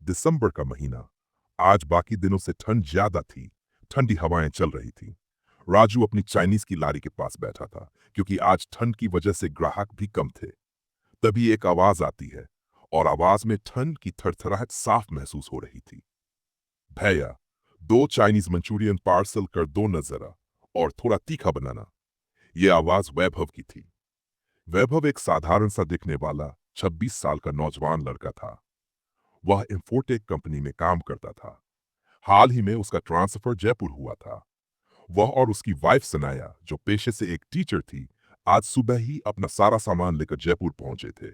दिसंबर का महीना। आज बाकी दिनों से ठंड ज्यादा थी। ठंडी हवाएं चल रही थी। राजू अपनी चाइनीज की लारी के पास बैठा था, क्योंकि आज ठंड की वजह से ग्राहक भी कम थे। तभी एक आवाज आती है, और आवाज में ठंड की थरथराहट साफ महसूस हो रही थी। भैया, 2 चाइनीज मंचूरियन पार्सल कर दो न जरा, और थोड़ा तीखा बनाना। ये आवाज वैभव की थी। वैभव एक साधारण सा दिखने वाला 26 साल का नौजवान लड़का था। वह इंफोटेक कंपनी में काम करता था। हाल ही में उसका ट्रांसफर जयपुर हुआ था। वह और उसकी वाइफ सनाया, जो पेशे से एक टीचर थी, आज सुबह ही अपना सारा सामान लेकर जयपुर पहुंचे थे।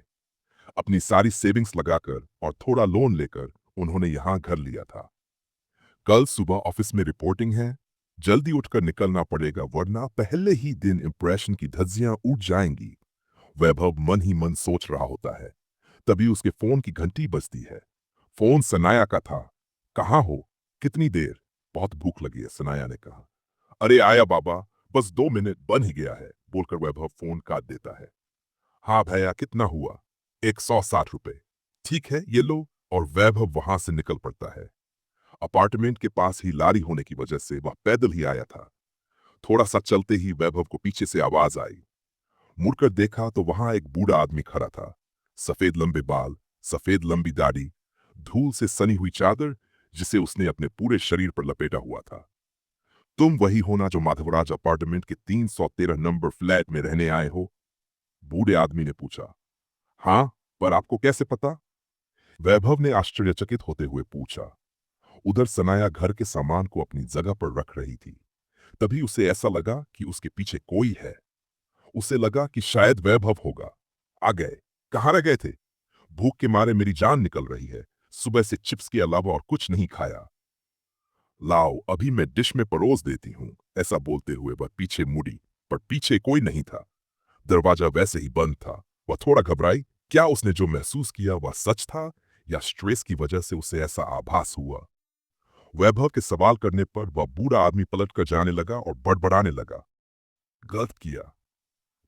अपनी सारी सेविंग्स लगाकर और थोड़ा लोन लेकर उन्होंने यहाँ घर लिया था। कल सुबह ऑफिस में रिपोर्टिंग है। जल्दी उठकर निकलना पड़ेगा, वरना पहले ही दिन इंप्रेशन की धज्जियां उड़ जाएंगी। वैभव मन ही मन सोच रहा होता है। तभी उसके फोन की घंटी बजती है। फोन सनाया का था। कहाँ हो? कितनी देर? बहुत भूख लगी है, सनाया ने कहा। अरे आया बाबा, बस 2 मिनट, बन ही गया है, बोलकर वैभव फोन काट देता है। हाँ भैया, कितना हुआ? 160 रुपए। ठीक है, ये लो। और वैभव वहां से निकल पड़ता है। अपार्टमेंट के पास ही लारी होने की वजह से वह पैदल ही आया था। थोड़ा सा चलते ही वैभव को पीछे से आवाज आई। मुड़कर देखा तो वहां एक बूढ़ा आदमी खड़ा था। सफेद लंबे बाल, सफेद लंबी दाढ़ी, धूल से सनी हुई चादर जिसे उसने अपने पूरे शरीर पर लपेटा हुआ था। तुम वही हो ना जो माधवराज अपार्टमेंट के 313 नंबर फ्लैट में रहने आए हो? बूढ़े आदमी ने पूछा। हाँ, पर आपको कैसे पता? वैभव ने आश्चर्यचकित होते हुए पूछा। उधर सनाया घर के सामान को अपनी जगह पर रख रही थी। तभी उसे ऐसा लगा कि उसके पीछे कोई है। उसे लगा कि शायद वैभव होगा। आ गए। कहाँ रह गए थे? भूख के मारे मेरी जान निकल रही है। सुबह से चिप्स के अलावा और कुछ नहीं खाया। लाओ, अभी मैं डिश में परोस देती हूँ। ऐसा बोलते हुए वह पीछे मुड़ी, पर पीछे कोई नहीं था। दरवाजा वैसे ही बंद था। वह थोड़ा घबराई। क्या उसने जो महसूस किया वह सच था, या स्ट्रेस की वजह से उसे ऐसा आभास हुआ? वैभव के सवाल करने पर वह बूढ़ा आदमी पलट कर जाने लगा और बड़बड़ाने लगा। गलत किया।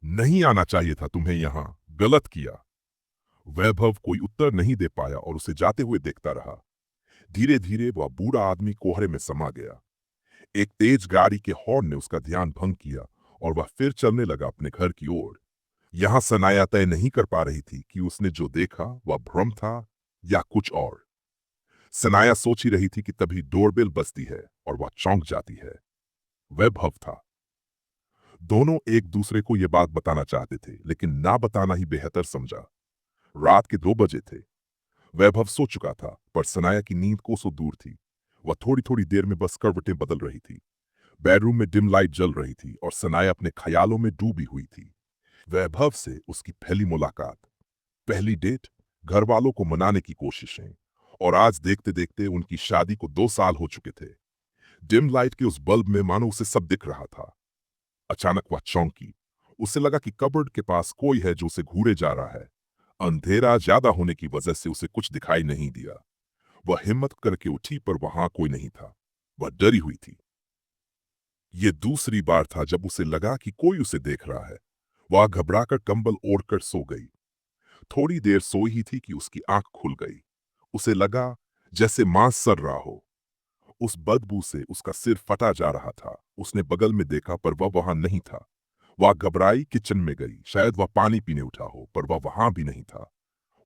नहीं आना चाहिए था तुम्हें यहाँ। गलत किया। वैभव कोई उत्तर नहीं दे पाया और उसे जाते हुए देखता रहा। धीरे धीरे वह बूढ़ा आदमी कोहरे में समा गया। एक तेज गाड़ी के हॉर्न ने उसका ध्यान भंग किया, और वह फिर चलने लगा अपने घर की ओर। यहां सनाया तय नहीं कर पा रही थी कि उसने जो देखा वह भ्रम था या कुछ और। सनाया सोच ही रही थी कि तभी डोरबेल बजती है और वह चौंक जाती है। वैभव था। दोनों एक दूसरे को यह बात बताना चाहते थे, लेकिन ना बताना ही बेहतर समझा। रात के 2 बजे थे। वैभव सो चुका था, पर सनाया की नींद कोसों दूर थी। वह थोड़ी थोड़ी देर में बस करवटें बदल रही थी। बेडरूम में डिम लाइट जल रही थी और सनाया अपने ख्यालों में डूबी हुई थी। वैभव से उसकी पहली मुलाकात, पहली डेट, घर वालों को मनाने की कोशिशें, और आज देखते देखते उनकी शादी को 2 साल हो चुके थे। डिम लाइट के उस बल्ब में मानो उसे सब दिख रहा था। अचानक वह चौंकी। उसे लगा कि कबर्ड के पास कोई है जो उसे घूरे जा रहा है। अंधेरा ज्यादा होने की वजह से उसे कुछ दिखाई नहीं दिया। वह हिम्मत करके उठी, पर वहां कोई नहीं था। वह डरी हुई थी। ये दूसरी बार था जब उसे लगा कि कोई उसे देख रहा है। वह घबराकर कंबल ओढ़कर सो गई। थोड़ी देर सोई ही थी कि उसकी आंख खुल गई। उसे लगा जैसे मांस सड़ रहा हो। उस बदबू से उसका सिर फटा जा रहा था। उसने बगल में देखा, पर वह वहां नहीं था। वह घबराई, किचन में गई। शायद वह पानी पीने उठा हो, पर वह वहां भी नहीं था।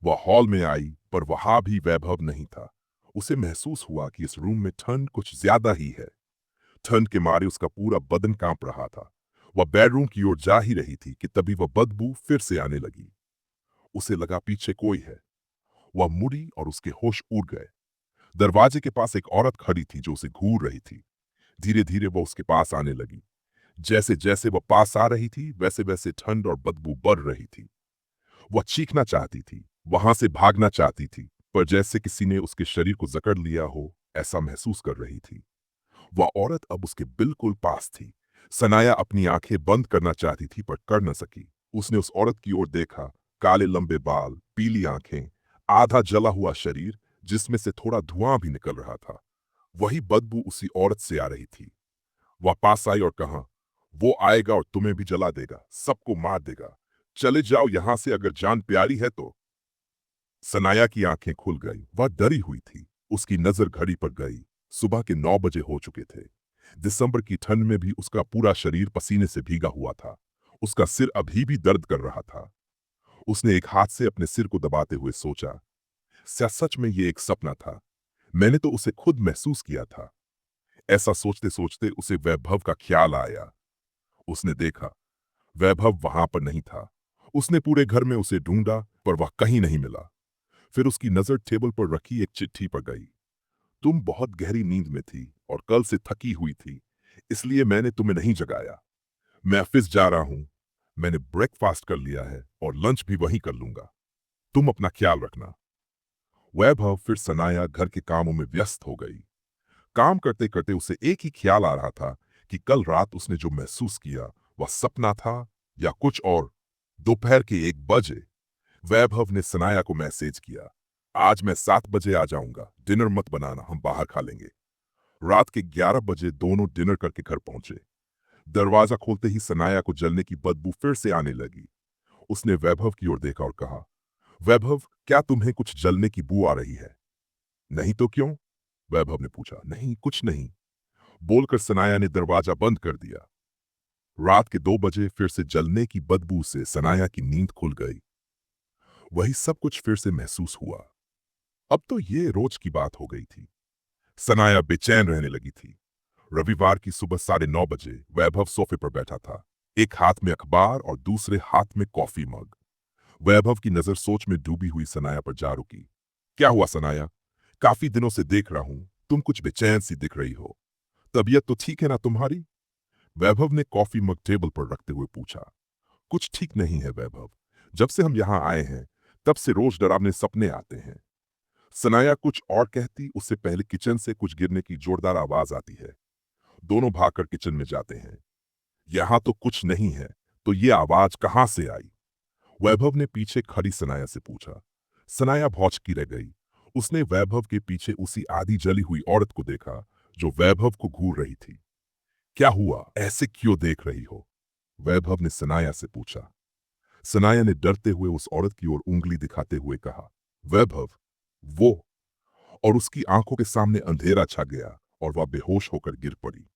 वह हॉल में आई, पर वहां भी वैभव नहीं था। उसे महसूस हुआ कि इस रूम में ठंड कुछ ज्यादा ही है। ठंड के मारे उसका पूरा बदन कांप रहा था। वह बेडरूम की ओर जा ही रही थी कि तभी वह बदबू फिर से आने लगी। उसे लगा पीछे कोई है। वह मुड़ी और उसके होश उड़ गए। दरवाजे के पास एक औरत खड़ी थी जो उसे घूर रही थी। धीरे धीरे वह उसके पास आने लगी। जैसे जैसे वह पास आ रही थी, वैसे वैसे ठंड और बदबू बढ़ रही थी। वह चीखना चाहती थी, वहां से भागना चाहती थी, पर जैसे किसी ने उसके शरीर को जकड़ लिया हो, ऐसा महसूस कर रही थी। वह औरत अब उसके बिल्कुल पास थी। सनाया अपनी आंखें बंद करना चाहती थी, पर कर न सकी। उसने उस औरत की ओर देखा। काले लंबे बाल, पीली आंखें, आधा जला हुआ शरीर जिसमें से थोड़ा धुआं भी निकल रहा था। वही बदबू उसी औरत से आ रही थी। वह पास आई और कहा, वो आएगा और तुम्हें भी जला देगा, सबको मार देगा। चले जाओ यहां से, अगर जान प्यारी है तो। सनाया की आंखें खुल गई। वह डरी हुई थी। उसकी नजर घड़ी पर गई। सुबह के 9 बजे हो चुके थे। दिसंबर की ठंड में भी उसका पूरा शरीर पसीने से भीगा हुआ था। उसका सिर अभी भी दर्द कर रहा था। उसने एक हाथ से अपने सिर को दबाते हुए सोचा, क्या सच में ये एक सपना था? मैंने तो उसे खुद महसूस किया था। ऐसा सोचते सोचते उसे वैभव का ख्याल आया। उसने देखा, वैभव वहां पर नहीं था। उसने पूरे घर में उसे ढूंढा, पर वह कहीं नहीं मिला। फिर उसकी नजर टेबल पर रखी एक चिट्ठी पर गई। तुम बहुत गहरी नींद में थी और कल से थकी हुई थी, इसलिए मैंने तुम्हें नहीं जगाया। मैं ऑफिस जा रहा हूं। मैंने ब्रेकफास्ट कर लिया है और लंच भी वहीं कर लूंगा। तुम अपना ख्याल रखना। वैभव फिर सनाया घर के कामों में व्यस्त हो गई। काम करते करते उसे एक ही ख्याल आ रहा था कि कल रात उसने जो महसूस किया वह सपना था या कुछ और। दोपहर के 1 बजे वैभव ने सनाया को मैसेज किया, आज मैं 7 बजे आ जाऊंगा, डिनर मत बनाना, हम बाहर खा लेंगे। रात के 11 बजे दोनों डिनर करके घर पहुंचे। दरवाजा खोलते ही सनाया को जलने की बदबू फिर से आने लगी। उसने वैभव की ओर देखा और कहा, वैभव, क्या तुम्हें कुछ जलने की बू आ रही है? नहीं तो क्यों? वैभव ने पूछा। नहीं, कुछ नहीं, बोलकर सनाया ने दरवाजा बंद कर दिया। रात के 2 बजे फिर से जलने की बदबू से सनाया की नींद खुल गई। वही सब कुछ फिर से महसूस हुआ। अब तो ये रोज की बात हो गई थी। सनाया बेचैन रहने लगी थी। रविवार की सुबह 9:30 बजे वैभव सोफे पर बैठा था। एक हाथ में अखबार और दूसरे हाथ में कॉफी मग। वैभव की नजर सोच में डूबी हुई सनाया पर जा रुकी। क्या हुआ सनाया? काफी दिनों से देख रहा हूं, तुम कुछ बेचैन सी दिख रही हो। तबीयत तो ठीक है ना तुम्हारी? वैभव ने कॉफी मग टेबल पर रखते हुए पूछा। कुछ ठीक नहीं है वैभव। जब से हम यहाँ आए हैं, तब से रोज डरावने सपने आते हैं। सनाया कुछ और कहती, उससे पहले किचन से कुछ गिरने की जोरदार आवाज आती है। दोनों भागकर किचन में जाते हैं। यहाँ तो कुछ नहीं है, तो ये आवाज कहाँ से आई? वैभव ने पीछे खड़ी सनाया से पूछा। सनाया भौचकी रह गई। उसने वैभव के पीछे उसी आधी जली हुई औरत को देखा जो वैभव को घूर रही थी। क्या हुआ, ऐसे क्यों देख रही हो? वैभव ने सनाया से पूछा। सनाया ने डरते हुए उस औरत की ओर उंगली दिखाते हुए कहा, वैभव, वो। और उसकी आंखों के सामने अंधेरा छा गया और वह बेहोश होकर गिर पड़ी।